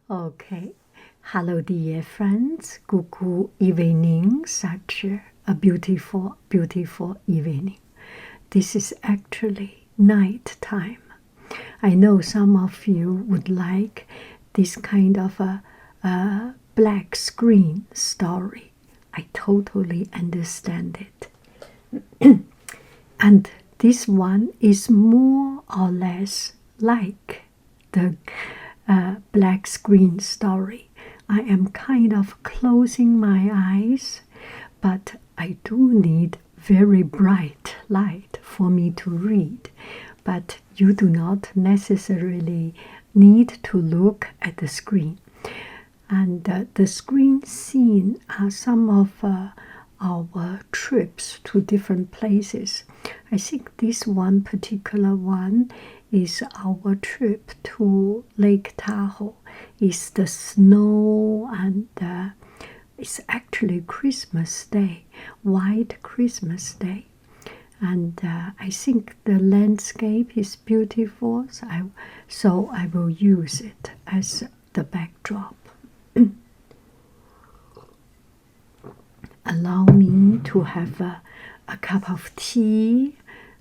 Okay. Hello, dear friends. Good evening. Such a beautiful, beautiful evening. This is actually night time. I know some of you would like this kind of a black screen story. I totally understand it. And this one is more or less like the black screen story. I am kind of closing my eyes, but I do need very bright light for me to read. But you do not necessarily need to look at the screen. And the screen scene are some of our trips to different places. I think this one particular one is our trip to Lake Tahoe. It's the snow and it's actually Christmas Day, white Christmas Day. And I think the landscape is beautiful, so I will use it as the backdrop. Allow me to have a cup of tea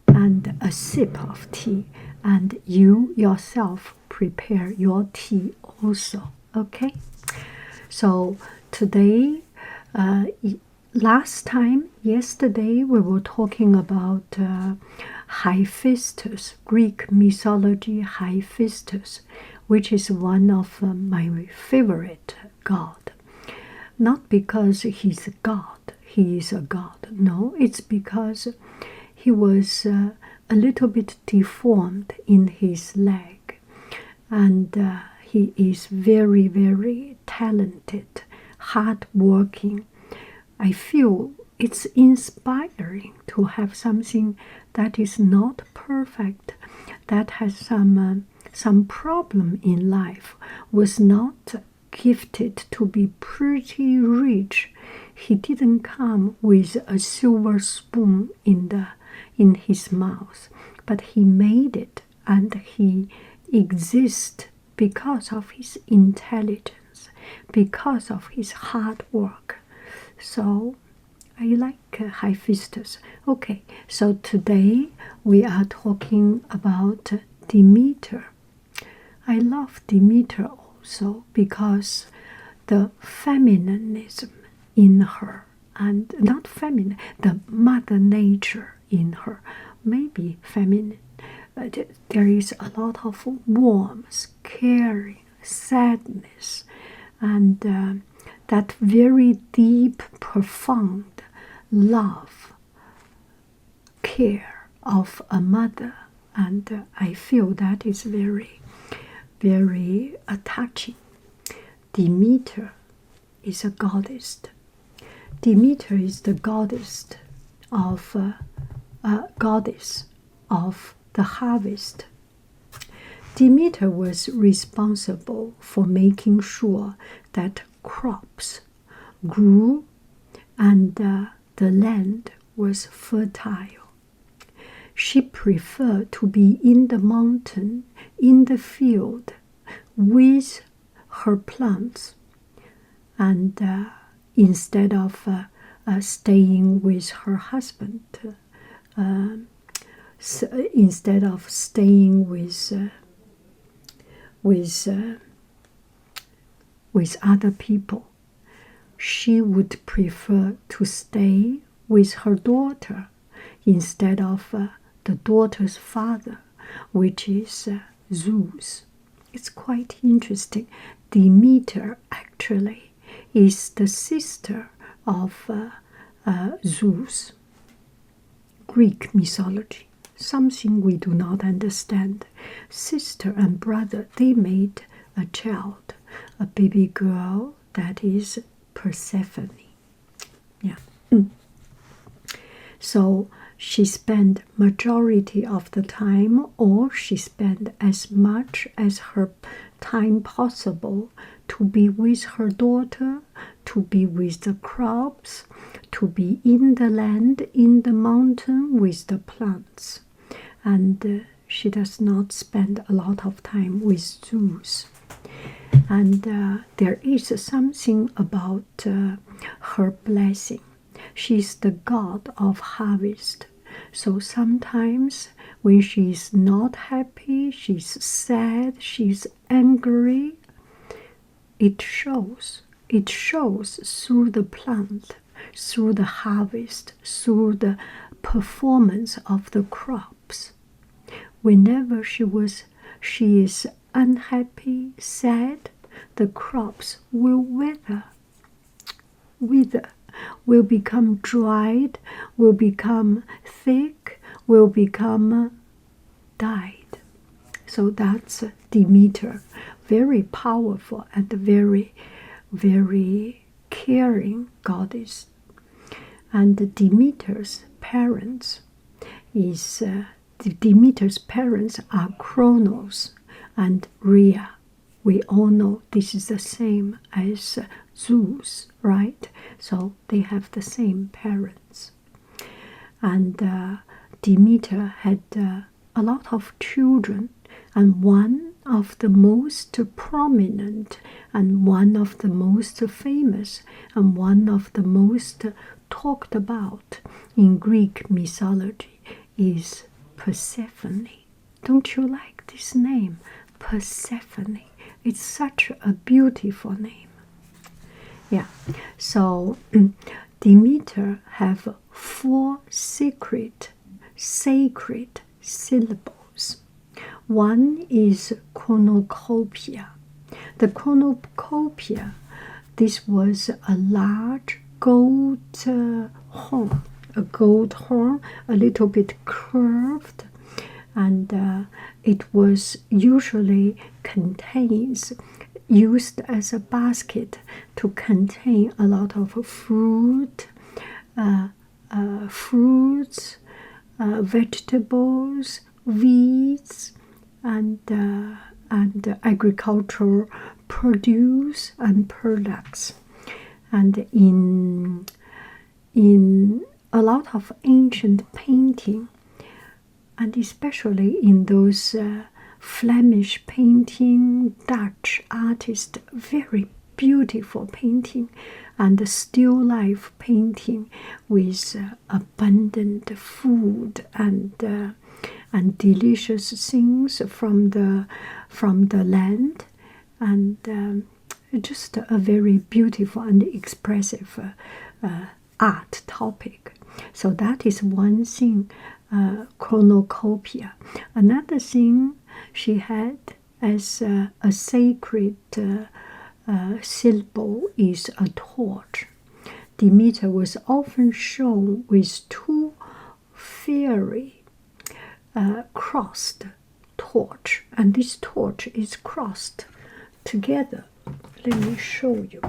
and a sip of tea, and you yourself prepare your tea also, okay? So today, yesterday we were talking about Hephaestus, Greek mythology Hephaestus, which is one of my favorite god. Not because he's a god, he is a god. No, it's because he was a little bit deformed in his leg. And he is very, very talented, hardworking. I feel it's inspiring to have something that is not perfect, that has some problem in life, was not gifted to be pretty rich. He didn't come with a silver spoon in his mouth, but he made it, and he exists because of his intelligence, because of his hard work. So I like Hephaestus. Okay, so today we are talking about Demeter. I love Demeter also because the feminism in her, and not feminine, the mother nature in her, maybe feminine, but there is a lot of warmth, caring, sadness, and that very deep, profound love, care of a mother. And I feel that is very, very touching. Demeter is a goddess. Demeter is the goddess of the harvest. Demeter was responsible for making sure that crops grew and the land was fertile. She preferred to be in the mountain, in the field, with her plants, and instead of staying with her husband, instead of staying with other people, she would prefer to stay with her daughter instead of the daughter's father, which is Zeus. It's quite interesting. Demeter actually is the sister of Zeus. Greek mythology, something we do not understand. Sister and brother, they made a child, a baby girl that is Persephone. Yeah. So she spent majority of the time, or she spent as much as her time possible to be with her daughter, to be with the crops, to be in the land, in the mountain with the plants. And she does not spend a lot of time with Zeus. And there is something about her blessing. She's the god of harvest. So sometimes when she's not happy, she's sad, she's angry, it shows. It shows through the plant, through the harvest, through the performance of the crops. Whenever she is unhappy, sad, the crops will wither, will become dried, will become thick, will become died. So that's Demeter, very powerful and very, very caring goddess. And Demeter's parents are Kronos and Rhea. We all know this is the same as Zeus, right? So they have the same parents. And Demeter had a lot of children, and one of the most prominent and one of the most famous and one of the most talked about in Greek mythology is Persephone. Don't you like this name? Persephone. It's such a beautiful name. Yeah, so Demeter have 4 sacred syllables. One is cornucopia. The cornucopia, this was a large gold horn, a little bit curved, and it was usually used as a basket to contain a lot of fruits, vegetables, weeds, and agricultural produce and products. And in a lot of ancient painting, and especially in those Flemish painting, Dutch artist, very beautiful painting, and still life painting with abundant food and delicious things from the land, and just a very beautiful and expressive art topic. So that is one thing, cornucopia. Another thing she had as a sacred syllable is a torch. Demeter was often shown with 2 fiery crossed torch, and this torch is crossed together. Let me show you.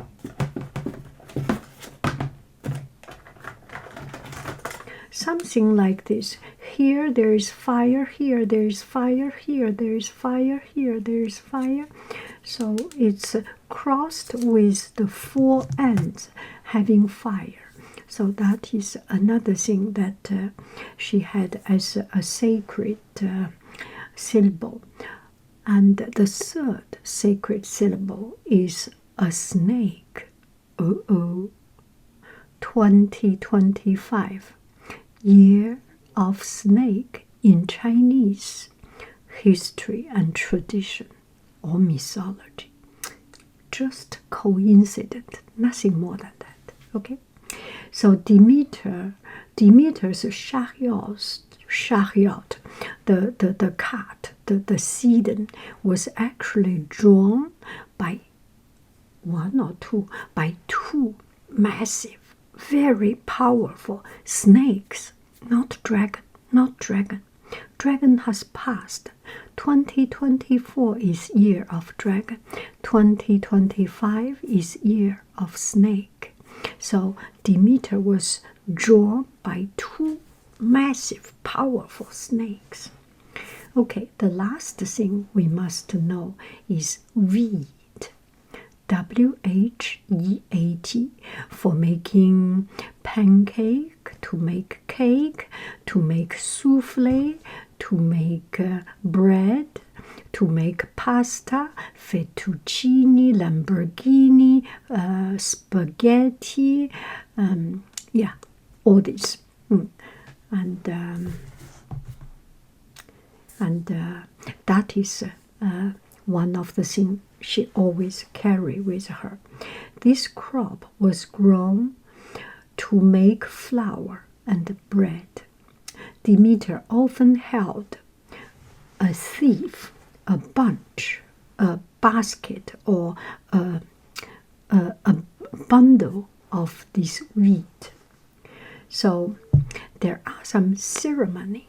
Something like this. Here there is fire, here there is fire, here there is fire, here there is fire. So it's crossed with the 4 ends having fire. So that is another thing that she had as a sacred syllable. And the 3rd sacred syllable is a snake. 2025, year of snake in Chinese history and tradition or mythology. Just coincident, nothing more than that. Okay? So Demeter's chariot, the cart, the Sidon, was actually drawn by 2 massive, very powerful snakes. Not dragon. Dragon has passed. 2024 is year of dragon. 2025 is year of snake. So Demeter was drawn by 2 massive, powerful snakes. Okay, the last thing we must know is wheat. WHEAT, for making pancake, to make cake, to make souffle, to make bread, to make pasta, fettuccine, Lamborghini, spaghetti, yeah, all this. And that is one of the things she always carry with her. This crop was grown to make flour and bread. Demeter often held a sieve, a bunch, a basket, or a bundle of this wheat. So there are some ceremony.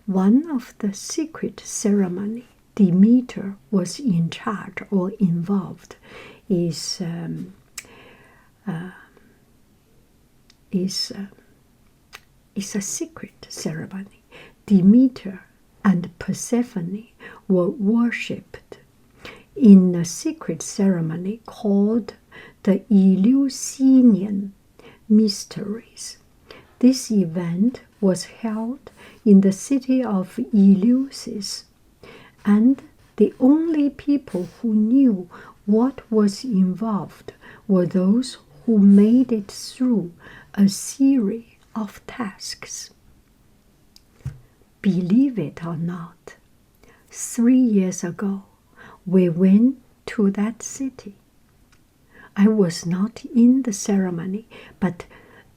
One of the secret ceremony Demeter was in charge or involved is a secret ceremony. Demeter and Persephone were worshipped in a secret ceremony called the Eleusinian mysteries. This event was held in the city of Eleusis, and the only people who knew what was involved were those who made it through a series of tasks. Believe it or not, 3 years ago, we went to that city. I was not in the ceremony, but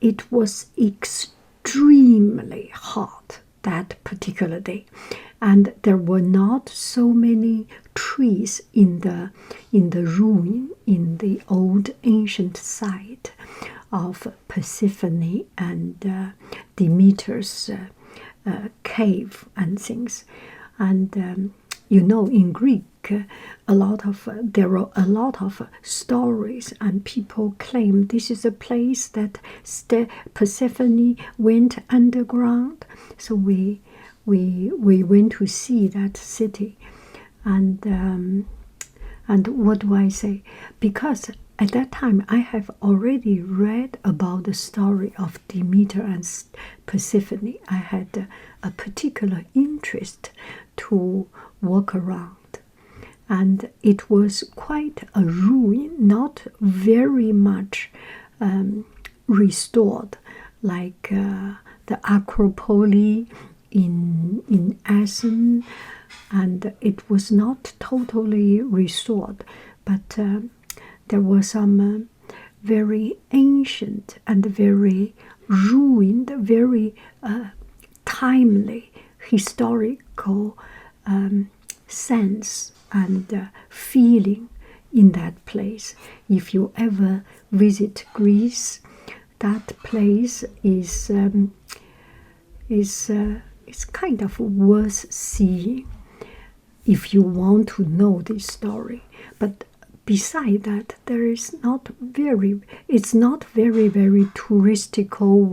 it was extremely hot that particular day, and there were not so many trees in the ruin, in the old ancient site of Persephone and Demeter's cave and things. And in Greek, there are a lot of stories, and people claim this is a place that Persephone went underground. So we went to see that city, and what do I say? Because at that time I have already read about the story of Demeter and Persephone. I had a particular interest to walk around. And it was quite a ruin, not very much restored, like the Acropolis in Athens, and it was not totally restored, but there were some very ancient and very ruined, very timely historical sense and feeling in that place. If you ever visit Greece, that place is kind of worth seeing if you want to know this story. But beside that, it's not very touristical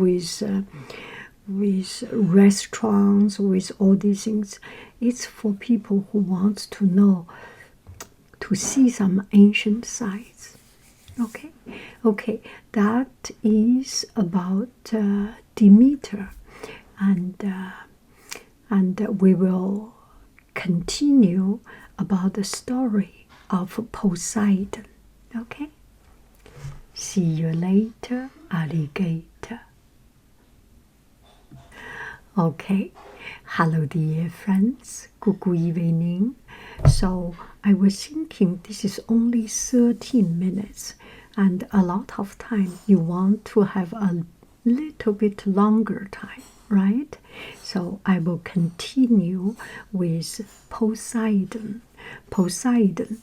with restaurants, with all these things. It's for people who want to know, to see some ancient sites. Okay, that is about Demeter, and we will continue about the story of Poseidon. Okay, see you later, alligator. Okay, hello dear friends, good evening. So I was thinking this is only 13 minutes, and a lot of time you want to have a little bit longer time, right? So I will continue with Poseidon. Poseidon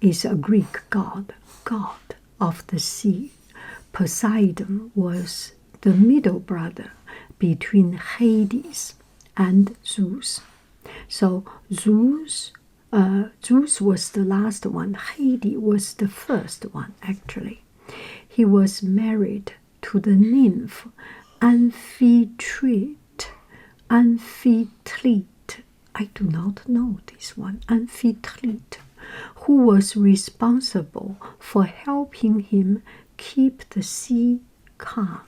is a Greek god of the sea. Poseidon was the middle brother between Hades and Zeus. So Zeus was the last one. Hades was the first one, actually. He was married to the nymph Amphitrite. I do not know this one. Amphitrite, who was responsible for helping him keep the sea calm.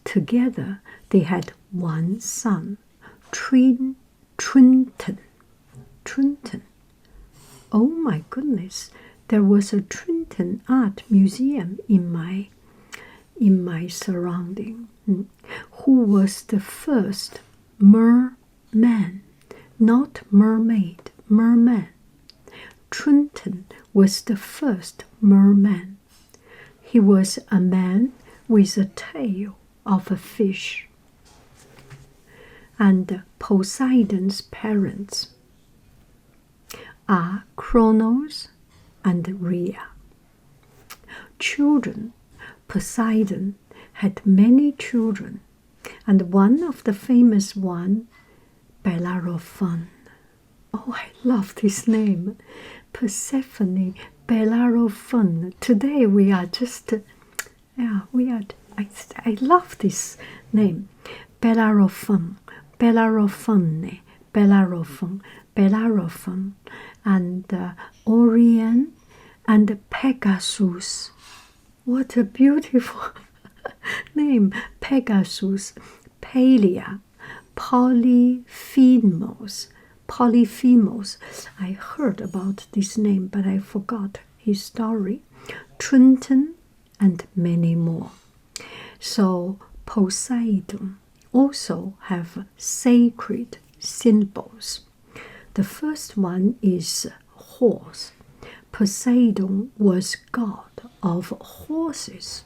Together they had one son, Trinton. Oh my goodness, there was a Trinton art museum in my surrounding. Who was the first merman, not mermaid, merman. Trinton was the first merman. He was a man with a tail of a fish. And Poseidon's parents are Kronos and Rhea. Children. Poseidon had many children, and one of the famous one, Bellerophon. Oh, I love this name, Persephone, Bellerophon. Today we are just, I love this name, Bellerophon, Bellerophon, and Orion and Pegasus. What a beautiful name, Pegasus, Palea, Polyphemos. I heard about this name, but I forgot his story. Trinton and many more. So Poseidon also have sacred symbols. The first one is horse. Poseidon was god of horses.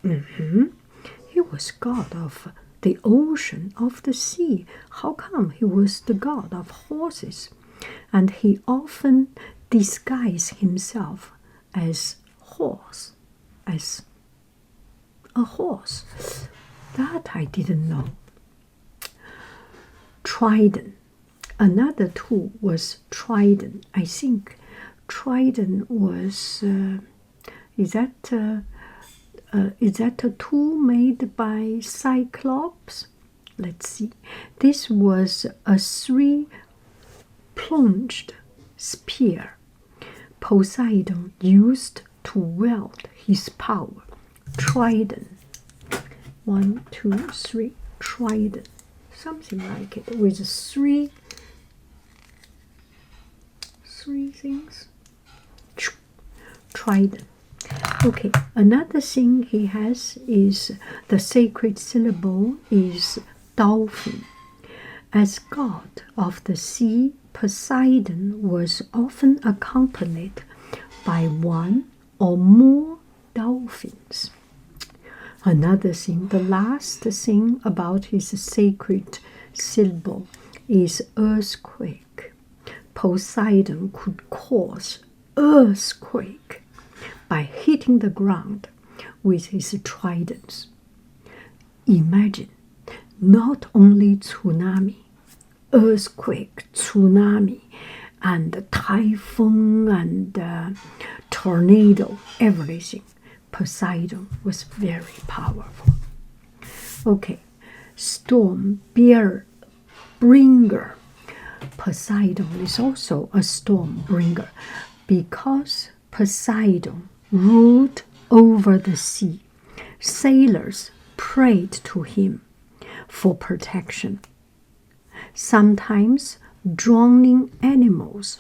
He was god of the ocean, of the sea. How come he was the god of horses? And he often disguised himself as as a horse. That I didn't know. Trident. Another tool was trident. I think trident was, is that a tool made by Cyclops? Let's see. This was a 3-pronged spear Poseidon used to wield his power. Trident. 1, 2, 3. Trident. Something like it with three things. Trident. Okay, another thing he has is the sacred syllable is dolphin. As god of the sea, Poseidon was often accompanied by one or more dolphins. Another thing, the last thing about his sacred syllable is earthquake. Poseidon could cause earthquake by hitting the ground with his tridents. Imagine, not only tsunami, earthquake, tsunami, and typhoon and tornado, everything. Poseidon was very powerful. Okay, storm bringer. Poseidon is also a storm bringer because Poseidon ruled over the sea. Sailors prayed to him for protection, sometimes drowning animals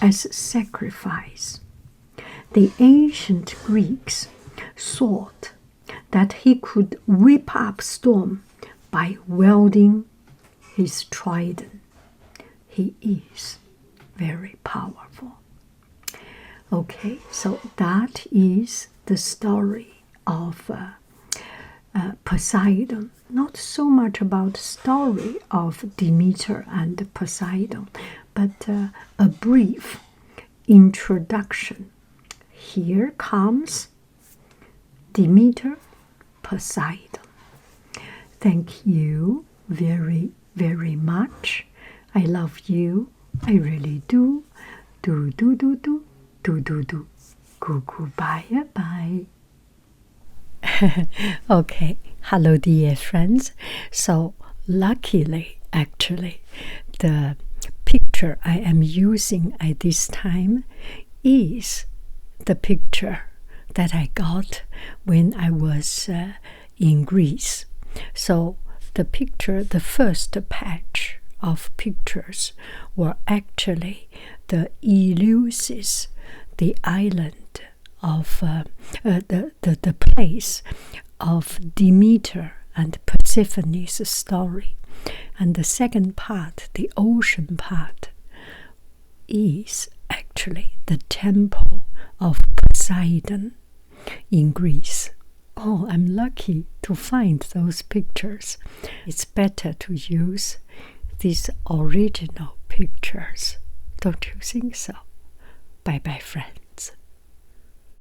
as sacrifice. The ancient Greeks thought that he could whip up storm by wielding his trident. He is very powerful. Okay, so that is the story of Poseidon. Not so much about story of Demeter and Poseidon, but a brief introduction. Here comes Demeter Poseidon. Thank you very, very much. I love you. I really do. Do. Bye. Okay. Hello, dear friends. So, luckily, actually, the picture I am using at this time is the picture that I got when I was in Greece. So the picture, the first patch of pictures were actually the Eleusis, the island of the place of Demeter and Persephone's story. And the second part, the ocean part, is actually the temple of Poseidon in Greece. Oh, I'm lucky to find those pictures. It's better to use these original pictures. Don't you think so? Bye-bye, friend.